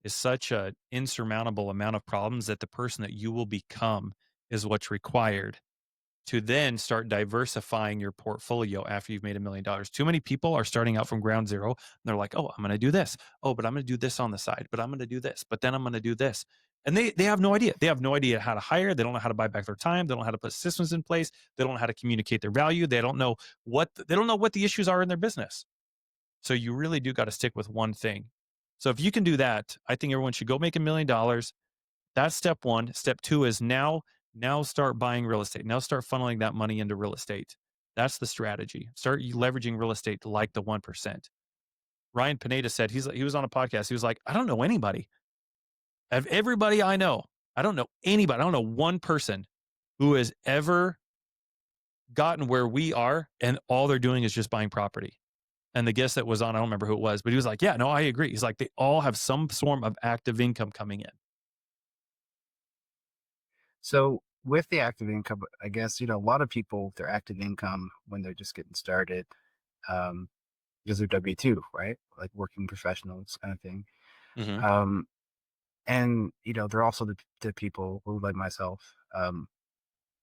is such an insurmountable amount of problems that the person that you will become is what's required to then start diversifying your portfolio after you've made $1 million. Too many people are starting out from ground zero and they're like, oh, I'm going to do this. Oh, but I'm going to do this on the side, but I'm going to do this, but then I'm going to do this. And they have no idea. They have no idea how to hire. They don't know how to buy back their time. They don't know how to put systems in place. They don't know how to communicate their value. They don't know what the issues are in their business. So you really do got to stick with one thing. So if you can do that, I think everyone should go make $1 million. That's step one. Step two is now start buying real estate. Now start funneling that money into real estate. That's the strategy. Start leveraging real estate to like the 1%. Ryan Pineda said he was on a podcast. He was like, I don't know anybody. Of everybody I know, I don't know anybody. I don't know one person who has ever gotten where we are and all they're doing is just buying property. And the guest that was on, I don't remember who it was, but he was like, yeah, no, I agree. He's like, they all have some form of active income coming in. So with the active income, I guess, a lot of people, their active income when they're just getting started, um, because they're W-2, right? Like working professionals kind of thing. Mhm. Um, and, they're also the people who, like myself,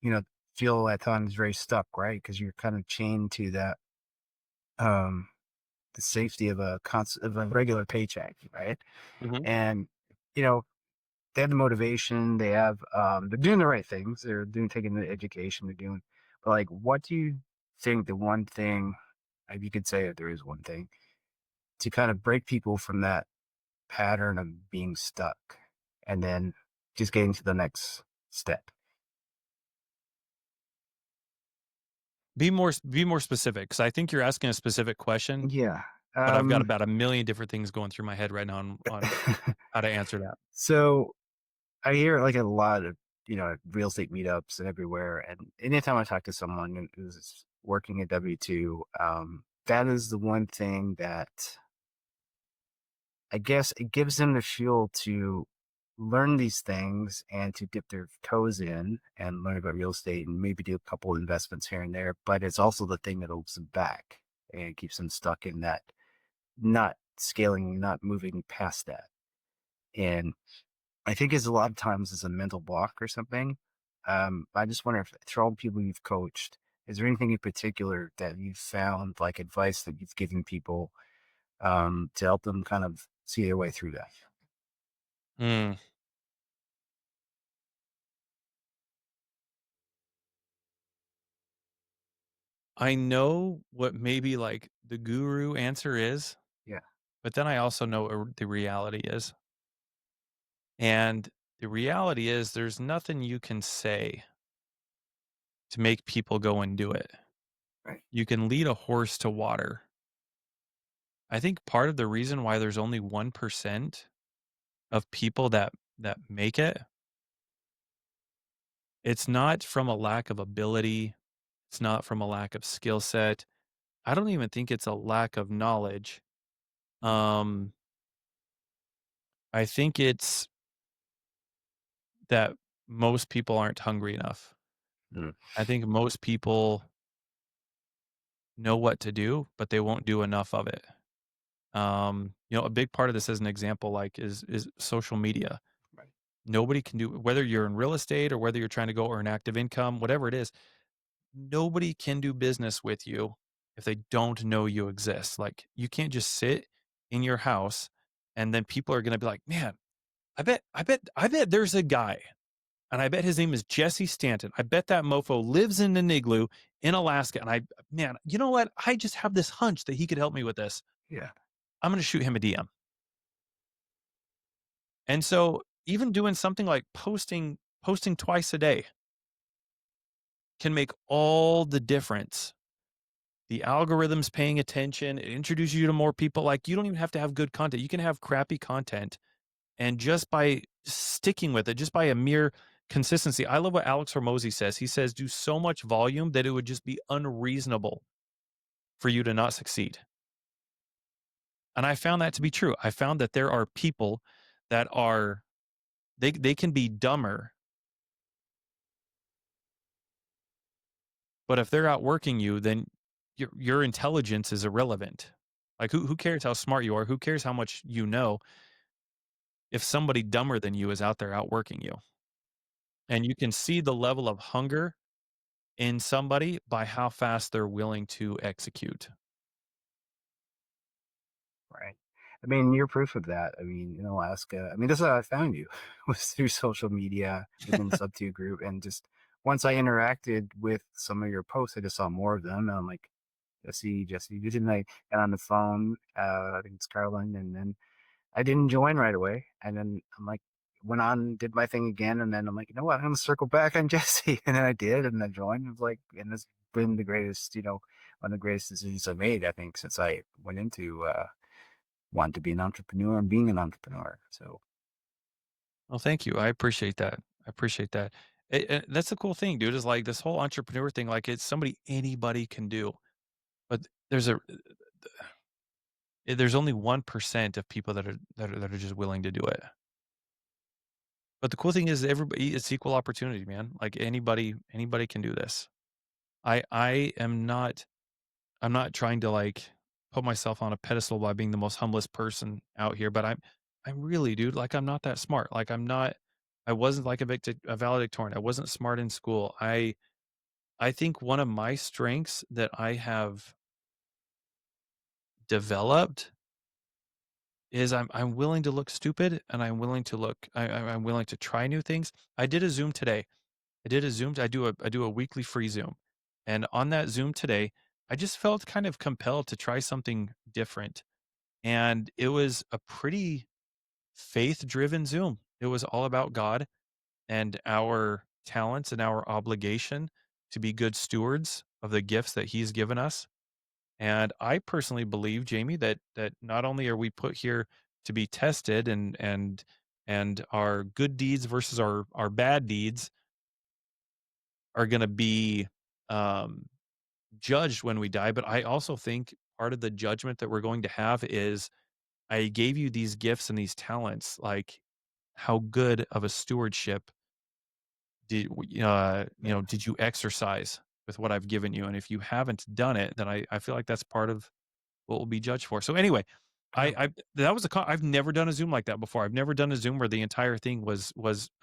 you know, feel at times very stuck, right? Because you're kind of chained to that, um, the safety of of a regular paycheck, right? Mhm. And, you know, they have the motivation, they're doing the right things, taking the education, they're doing, but like, what do you think the one thing, if you could say if there is one thing, to kind of break people from that pattern of being stuck and then just getting to the next step? Be more specific because I think you're asking a specific question, Yeah. but I've got Um, about a million different things going through my head right now on how to answer that. so I hear like a lot of, real estate meetups and everywhere. And anytime I talk to someone who's working at W-2, that is the one thing that I guess it gives them the fuel to learn these things and to dip their toes in and learn about real estate and maybe do a couple of investments here and there. But it's also the thing that holds them back and keeps them stuck in that, not scaling, not moving past that. And I think it's a lot of times it's a mental block or something. I just wonder if for all the people you've coached, is there anything in particular that you've found, like advice that you've given people, to help them kind of see their way through that? Mm. I know what maybe like the guru answer is, Yeah. but then I also know what the reality is. And the reality is there's nothing you can say to make people go and do it. Right. You can lead a horse to water. I think part of the reason why there's only 1% of people that make it, it's not from a lack of ability, it's not from a lack of skill set. I don't even think it's a lack of knowledge. Um, I think it's that most people aren't hungry enough. Mm. I think most people know what to do, but they won't do enough of it. A big part of this as an example, like is social media. Right. Nobody can do whether you're in real estate or whether you're trying to go earn active income, whatever it is, nobody can do business with you if they don't know you exist. Like you can't just sit in your house and then people are gonna be like, man, I bet there's a guy. And I bet his name is Jesse Stanton. I bet that mofo lives in an igloo in Alaska. And man, you know what? I just have this hunch that he could help me with this. Yeah. I'm going to shoot him a DM. And so even doing something like posting twice a day can make all the difference. The algorithm's paying attention. It introduces you to more people. Like you don't even have to have good content. You can have crappy content. And just by sticking with it, just by a mere consistency, I love what Alex Hormozy says. He says, do so much volume that it would just be unreasonable for you to not succeed. And I found that to be true. I found that there are people that are, they can be dumber, but if they're outworking you, then your intelligence is irrelevant. Like who cares how smart you are? Who cares how much you know if somebody dumber than you is out there outworking you? And you can see the level of hunger in somebody by how fast they're willing to execute. Right. I mean, you're proof of that. I mean, in Alaska, I mean, this is how I found you was through social media within the Subto group, and just once I interacted with some of your posts, I just saw more of them, and I'm like, Jesse, didn't I get on the phone? I think it's Carolyn, and then I didn't join right away, and then I'm like, went on, did my thing again, and then I'm like, you know what, I'm gonna circle back on Jesse, and then I did, and I joined. It was like, and it's been the greatest, one of the greatest decisions I made, I think, since I went into want to be an entrepreneur and being an entrepreneur. So Well, thank you. I appreciate that. I appreciate that. That's the cool thing, dude, is like this whole entrepreneur thing, like it's somebody anybody can do. But there's only 1% of people that are just willing to do it. But the cool thing is everybody it's equal opportunity, man. Like anybody can do this. I am not I'm not trying to like put myself on a pedestal by being the most humblest person out here, but I'm really, dude, like I'm not that smart. Like I wasn't like a valedictorian. I wasn't smart in school. I think one of my strengths that I have developed is I'm willing to look stupid and I'm willing to I'm willing to try new things. I did a Zoom today. I do a weekly free Zoom. And on that Zoom today, I just felt kind of compelled to try something different. And it was a pretty faith-driven Zoom. It was all about God and our talents and our obligation to be good stewards of the gifts that he's given us. And I personally believe, Jamie, that not only are we put here to be tested and our good deeds versus our bad deeds are going to be um, judged when we die, but I also think part of the judgment that we're going to have is I gave you these gifts and these talents. Like, how good of a stewardship yeah, did you exercise with what I've given you? And if you haven't done it, then I feel like that's part of what will be judged for. So anyway, yeah, I that was I've never done a Zoom like that before. I've never done a Zoom where the entire thing was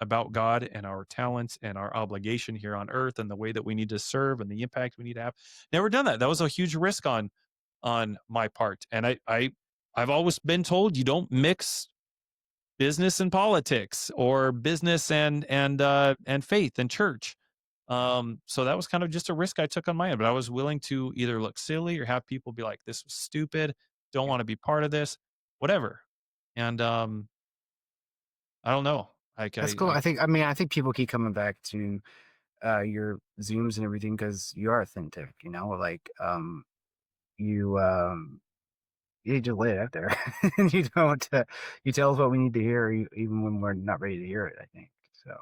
about God and our talents and our obligation here on earth and the way that we need to serve and the impact we need to have. Never done that. That was a huge risk on my part. And I've always been told you don't mix business and politics or business and faith and church. So that was kind of just a risk I took on my end, but I was willing to either look silly or have people be like, "This was stupid. Don't yeah. want to be part of this," whatever. And I don't know. Like That's cool. I think people keep coming back to your Zooms and everything because you are authentic. Like you you just lay it out there, and you don't. You tell us what we need to hear, even when we're not ready to hear it. I think so.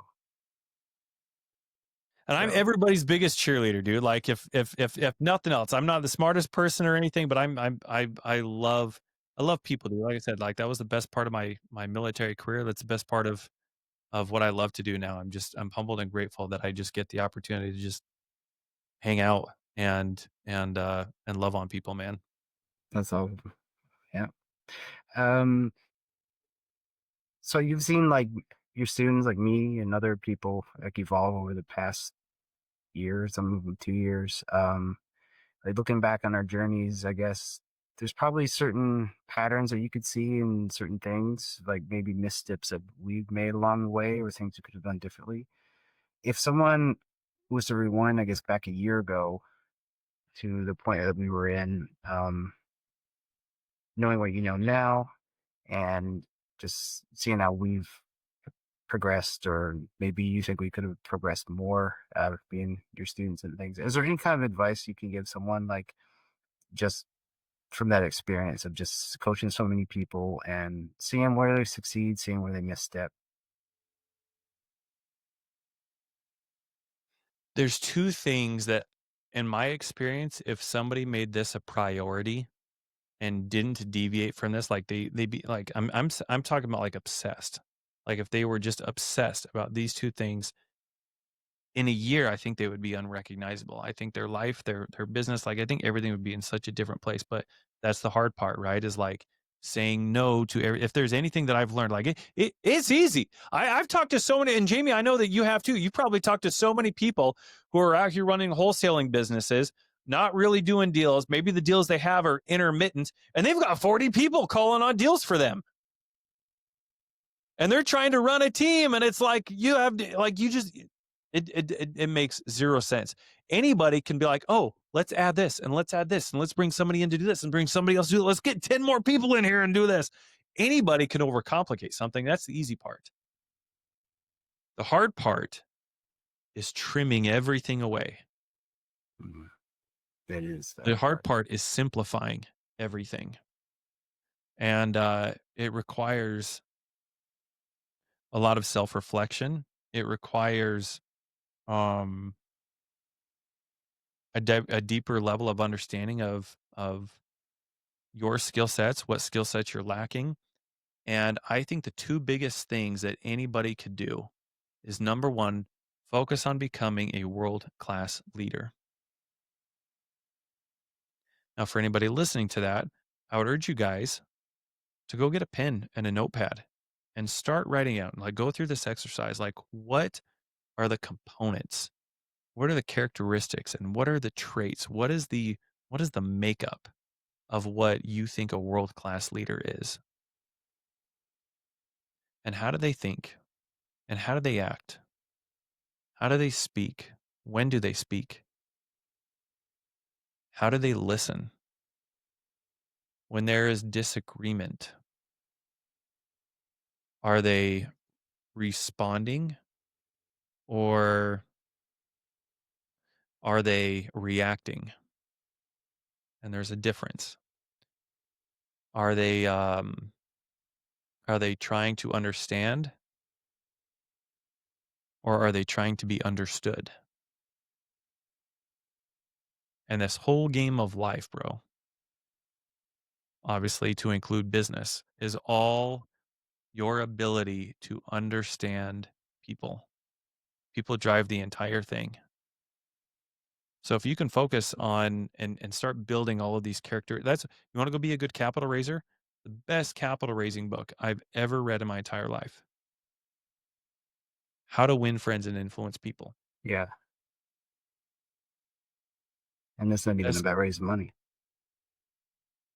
I'm So everybody's biggest cheerleader, dude. Like if nothing else, I'm not the smartest person or anything, but I love people, dude. Like I said, like that was the best part of my military career. That's the best part of what I love to do now. I'm humbled and grateful that I just get the opportunity to just hang out and love on people, man. that's all. Yeah. Um. So you've seen like your students, like me and other people, like evolve over the past year, some of them 2 years. Like looking back on our journeys, I guess there's probably certain patterns that you could see in certain things, like maybe missteps that we've made along the way or things we could have done differently. If someone was to rewind, I guess, back a year ago to the point that we were in, knowing what you know now and just seeing how we've progressed, or maybe you think we could have progressed more being your students and things. Is there any kind of advice you can give someone, like just from that experience of just coaching so many people and seeing where they succeed, seeing where they misstep? There's two things that, in my experience, if somebody made this a priority and didn't deviate from this, like they be like I'm talking about like obsessed. Like if they were just obsessed about these two things in a year, I think they would be unrecognizable. I think their life, their business, like I think everything would be in such a different place. But that's the hard part, right? Is like saying no to if there's anything that I've learned, like it's easy. I've talked to so many, and Jamie, I know that you have too. You probably talked to so many people who are out here running wholesaling businesses, not really doing deals. Maybe the deals they have are intermittent, and they've got 40 people calling on deals for them. And they're trying to run a team, and it's like you have like you just it makes zero sense. Anybody can be like, oh, let's add this and let's add this and let's bring somebody in to do this and bring somebody else to do it. Let's get 10 more people in here and do this. Anybody can overcomplicate something. That's the easy part. The hard part is trimming everything away. Mhm. That is the The hard hard part. part is simplifying everything. And it requires a lot of self-reflection. It requires um a deeper level of understanding of your skill sets, what skill sets you're lacking. And I think the two biggest things that anybody could do is number one, focus on becoming a world class leader. Now, for anybody listening to that, I would urge you guys to go get a pen and a notepad and start writing out, like go through this exercise. Like, what are the components? What are the characteristics and what are the traits? What is the makeup of what you think a world class leader is? And how do they think? And how do they act? How do they speak? When do they speak? How do they listen? When there is disagreement, are they responding or are they reacting? And there's a difference. Are they trying to understand or are they trying to be understood? And this whole game of life, bro, obviously to include business, is all your ability to understand people. People drive the entire thing. So if you can focus on and start building all of these characters, that's you want to go be a good capital raiser. The best capital raising book I've ever read in my entire life. How to Win Friends and Influence People. Yeah, and it's not even That's about raising money.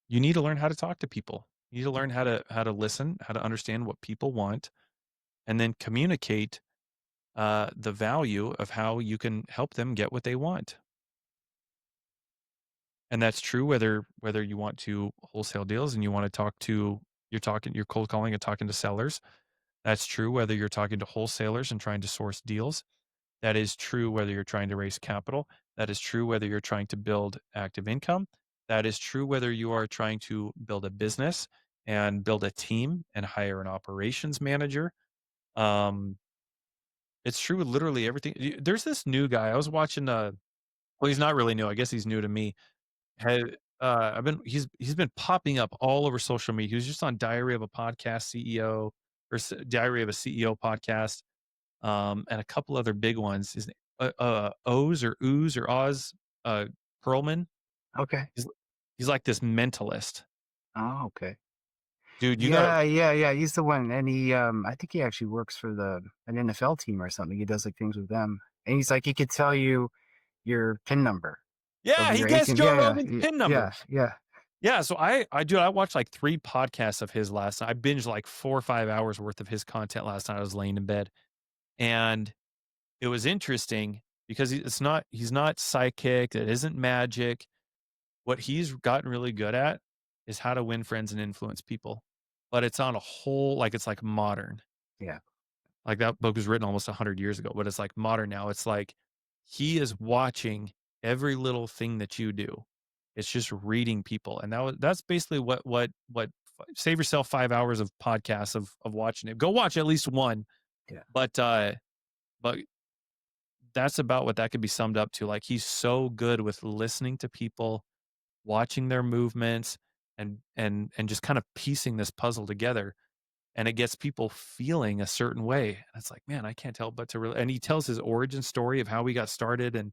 you need to learn how to talk to people. You need to learn how to listen, how to understand what people want, and then communicate the value of how you can help them get what they want. And that's true whether you want to wholesale deals and you want to you're cold calling and talking to sellers. That's true whether you're talking to wholesalers and trying to source deals. That is true whether you're trying to raise capital. That is true whether you're trying to build active income. That is true whether you are trying to build a business and build a team and hire an operations manager. Um, it's true with literally everything. There's this new guy I was watching. Well, he's not really new. I guess he's new to me. Had I've been he's been popping up all over social media. He was just on Diary of a Podcast CEO Diary of a CEO podcast, and a couple other big ones. His Oz or Ooze or Oz Perlman. Okay. He's he's like this mentalist. Oh, okay. Dude, you gotta Yeah, yeah, yeah. He's the one, and I think he actually works for an NFL team or something. He does like things with them, and he's like, he could tell you your PIN number of Yeah, he your guessed ATM. Joe Yeah, Rogan's yeah, PIN yeah, number. yeah. Yeah, so I watched like 3 podcasts of his last night. I binged like 4 or 5 hours worth of his content last night. I was laying in bed, and it was interesting because he's not psychic, it isn't magic. What he's gotten really good at is how to win friends and influence people, but it's on a whole like, it's like modern. Yeah, Like, that book was written almost 100 years ago, but it's like modern now. It's like he is watching every little thing that you do. It's just reading people, and that's basically what save yourself 5 hours of podcasts of watching it. Go watch at least one, yeah, but that's about what that could be summed up to. Like, he's so good with listening to people, watching their movements, and just kind of piecing this puzzle together. And it gets people feeling a certain way. And it's like, man, I can't help but to really. And he tells his origin story of how he got started and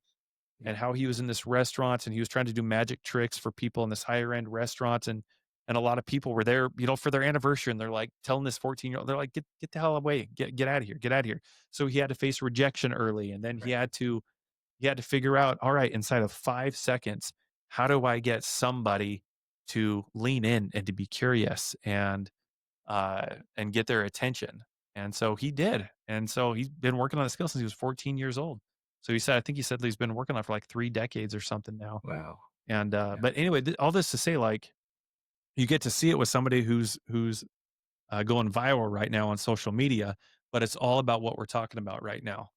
yeah. how he was in this restaurant and he was trying to do magic tricks for people in this higher end restaurant. And And a lot of people were there, for their anniversary, and they're like telling this 14-year-old, they're like, get the hell away, get out of here, get out of here. So he had to face rejection early, and then Right. he had to figure out, all right, inside of 5 seconds, how do I get somebody to lean in and to be curious and get their attention? And so he did. And so he's been working on the skill since he was 14 years old. So I think he said that he's been working on it for like 3 decades or something now. Wow. And Yeah. but anyway, all this to say, like, you get to see it with somebody who's going viral right now on social media, but it's all about what we're talking about right now.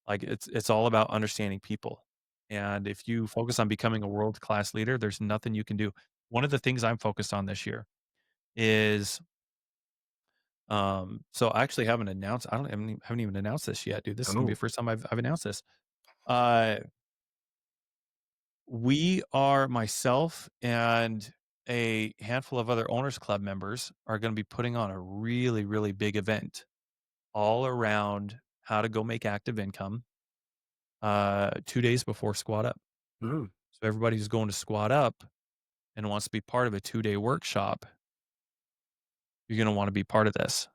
Like, it's all about understanding people. And if you focus on becoming a world class leader, there's nothing you can do. One of the things I'm focused on this year is so I actually haven't announced, I haven't even announced this yet, dude. This is gonna be the Oh. first time I've announced this. Uh we are myself and a handful of other owners club members are going to be putting on a really, really big event all around how to go make active income 2 days before squat up. Mm. So everybody who's going to squat up and wants to be part of a 2 day workshop, you're going to want to be part of this.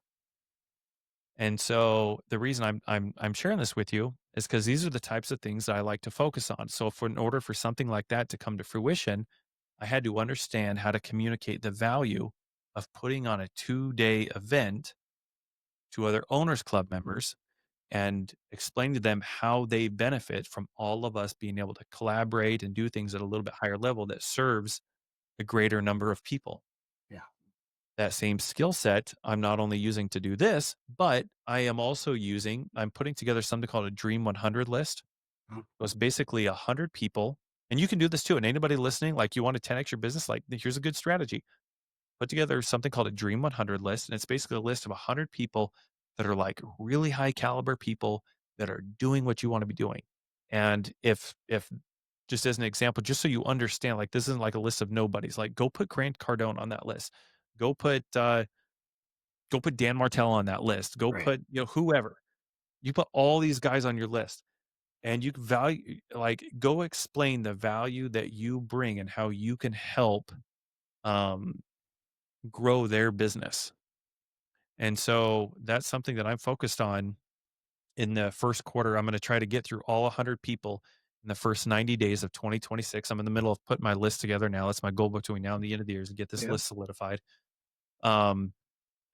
And so the reason I'm sharing this with you is because these are the types of things that I like to focus on. So for in order for something like that to come to fruition, I had to understand how to communicate the value of putting on a 2 day event to other owners club members and explain to them how they benefit from all of us being able to collaborate and do things at a little bit higher level that serves a greater number of people. Yeah. That same skill set I'm not only using to do this, but I'm putting together something called a Dream 100 list. Mm. So it's basically 100 people, and you can do this too. And anybody listening, like, you want to 10x your business, like, here's a good strategy. Put together something called a Dream 100 list, and it's basically a list of 100 people that are like really high caliber people that are doing what you want to be doing. And if just as an example, just so you understand, like, this isn't like a list of nobodies. Like, go put Grant Cardone on that list. Go put go put Dan Martell on that list. Go Right. put, whoever. You put all these guys on your list, and you value, like, go explain the value that you bring and how you can help um grow their business. And so that's something that I'm focused on in the first quarter. I'm going to try to get through all 100 people in the first 90 days of 2026. I'm in the middle of putting my list together now. That's my goal between now and the end of the year, is to get this Yeah. list solidified. Um,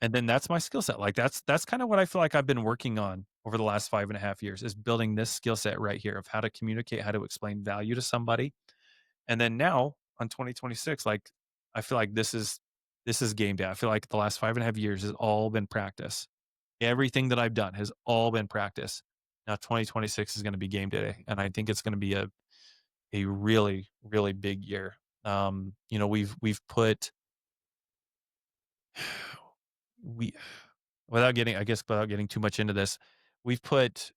and then that's my skill set. Like, that's kind of what I feel like I've been working on over the last 5.5 years, is building this skill set right here of how to communicate, how to explain value to somebody. And then now on 2026, like, I feel like this is game day. I feel like the last 5.5 years has all been practice. Everything that I've done has all been practice. Now 2026 is going to be game day, and I think it's going to be a really, really big year. We've put we without getting too much into this, we've put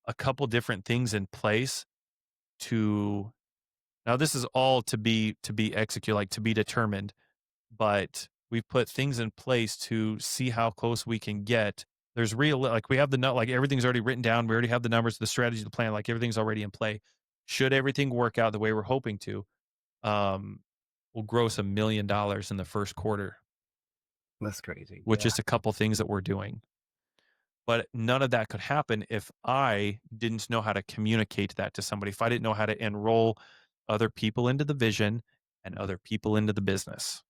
a couple different things in place to now this is all to be executed, like, to be determined, but we've put things in place to see how close we can get. There's real, like, we have the like, everything's already written down. We already have the numbers, the strategy, the plan, like, everything's already in play. Should everything work out the way we're hoping to, um, we'll gross $1 million in the first quarter, That's crazy. with Yeah. just a couple things that we're doing. But none of that could happen if I didn't know how to communicate that to somebody, if I didn't know how to enroll other people into the vision and other people into the business.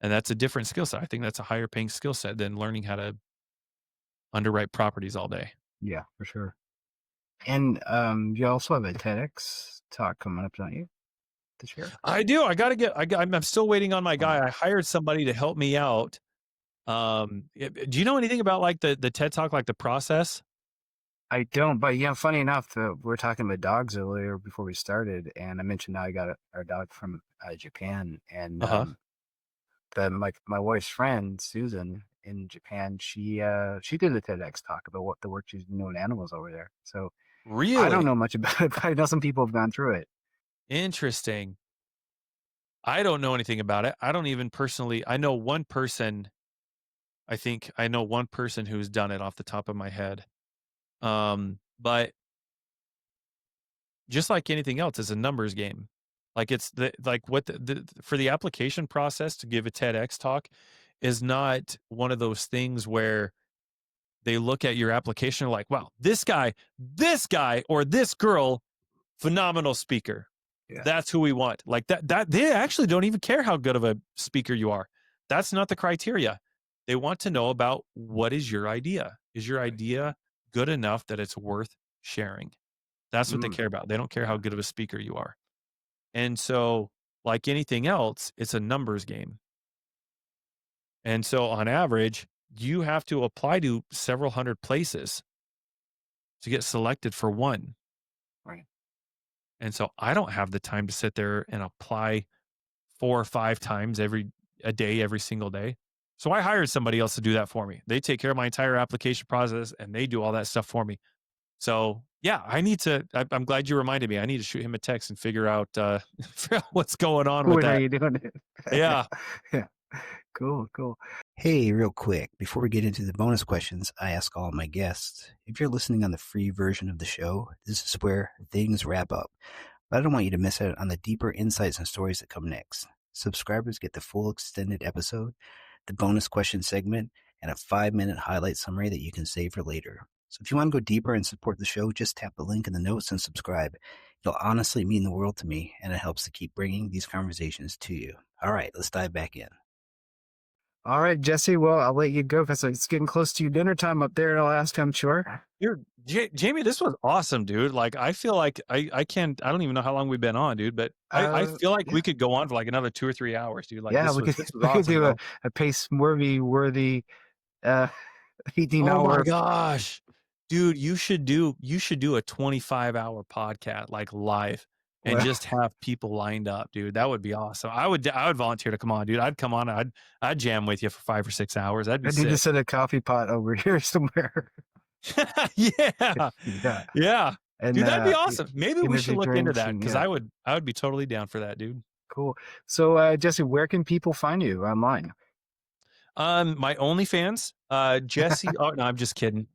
And that's a different skill set. I think that's a higher paying skill set than learning how to underwrite properties all day. Yeah, for sure. And you also have a TEDx talk coming up, don't you, this year? I do. I'm still waiting on my Oh, guy. I hired somebody to help me out. Do you know anything about, like, the TED Talk, like the process? I don't, but yeah, funny enough, we were talking about dogs earlier before we started, and I mentioned how I got our dog from Japan, and Uh huh. my wife's friend Susan in Japan, she did a TEDx talk about what the work she's been doing with animals over there. So I don't Really know much about it, but I know some people have gone through it. interesting. I don't know anything about it. I don't even personally. I know one person. I think I know one person who's done it off the top of my head. But just like anything else, it's a numbers game. Like it's like what for the application process to give a TEDx talk is not one of those things where they look at your application like, wow, this guy or this girl, phenomenal speaker. Yeah. That's who we want. Like that they actually don't even care how good of a speaker you are. That's not the criteria. They want to know about what is your idea? Is your Right. idea good enough that it's worth sharing? That's what they Mm, care about. They don't care how yeah. good of a speaker you are. And so, like anything else, it's a numbers game. And so on average, you have to apply to several hundred places to get selected for one. Right. And so I don't have the time to sit there and apply 4 or 5 times a day, every single day. So I hired somebody else to do that for me. They take care of my entire application process and they do all that stuff for me. So yeah, I'm glad you reminded me. I need to shoot him a text and figure out, figure out what's going on with When are that. you doing it? Yeah. Yeah. Yeah. Cool. Cool. Hey, real quick, before we get into the bonus questions, I ask all my guests, if you're listening on the free version of the show, this is where things wrap up. But I don't want you to miss out on the deeper insights and stories that come next. Subscribers get the full extended episode, the bonus question segment, and a 5-minute highlight summary that you can save for later. So if you want to go deeper and support the show, just tap the link in the notes and subscribe. It'll honestly mean the world to me, and it helps to keep bringing these conversations to you. All right, let's dive back in. All right, Jesse. Well, I'll let you go because it's getting close to your dinner time up there in Alaska, I'm sure. Jamie, this was awesome, dude. Like, I feel like I don't even know how long we've been on, dude, but I feel like Yeah. we could go on for like another 2 or 3 hours, dude. Like Yeah, this was we could awesome, do bro. a Pace Morby worthy uh 18 Oh my hour. gosh. Dude, you should do a 25-hour podcast like live and Well, just have people lined up, dude. That would be awesome. I would volunteer to come on, dude. I'd come on. I'd jam with you for 5 or 6 hours. That'd be I need to sick. set a coffee pot over here somewhere. Yeah. Yeah. Yeah. And Dude, that'd be awesome. Maybe we should energy look into drinks that and because yeah, I would be totally down for that, dude. cool. So Jesse, where can people find you online? My OnlyFans, Jesse. Oh no, I'm just kidding.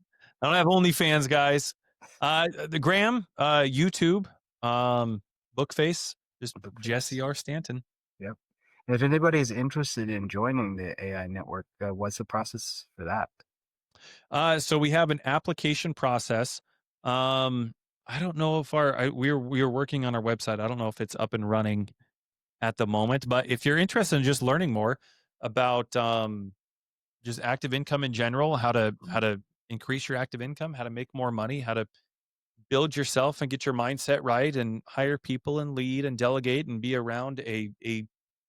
I don't have OnlyFans, guys. The Gram, YouTube, Bookface, just Bookface. Jesse R. Stanton. Yep. And if anybody is interested in joining the AI network, what's the process for that? So we have an application process. I don't know if we were working on our website. I don't know if it's up and running at the moment, but if you're interested in just learning more about just active income in general, how to increase your active income, how to make more money, how to build yourself and get your mindset right and hire people and lead and delegate and be around a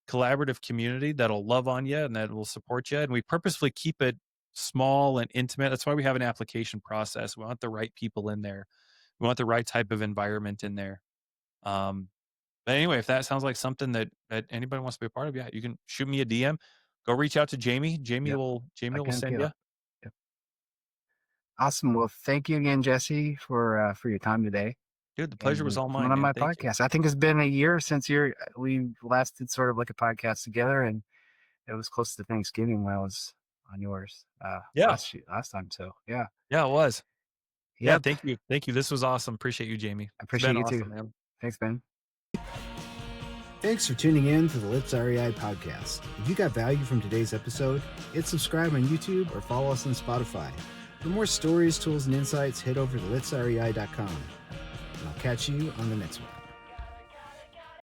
collaborative community that'll love on you and that will support you. And we purposefully keep it small and intimate. That's why we have an application process. We want the right people in there. We want the right type of environment in there. But anyway, if that sounds like something that anybody wants to be a part of, yeah, you can shoot me a DM. Go reach out to Jamie. Yep. Jamie I will can send feel you. it. Yep. Awesome. Well, thank you again, Jesse, for your time today Dude, the pleasure was and all coming mine, on man. my Thank you. podcast. I think it's been a year since we last did sort of like a podcast together, and it was close to Thanksgiving when I was on yours Yeah. last time. So yeah. Yeah, it was. Yeah, Yep. thank you. Thank you. This was awesome. Appreciate you, Jamie. I It's appreciate been you too. awesome, man. Thanks, Ben. Thanks for tuning in to the Let's REI podcast. If you got value from today's episode, hit subscribe on YouTube or follow us on Spotify. For more stories, tools, and insights, head over to letsrei.com. And I'll catch you on the next one.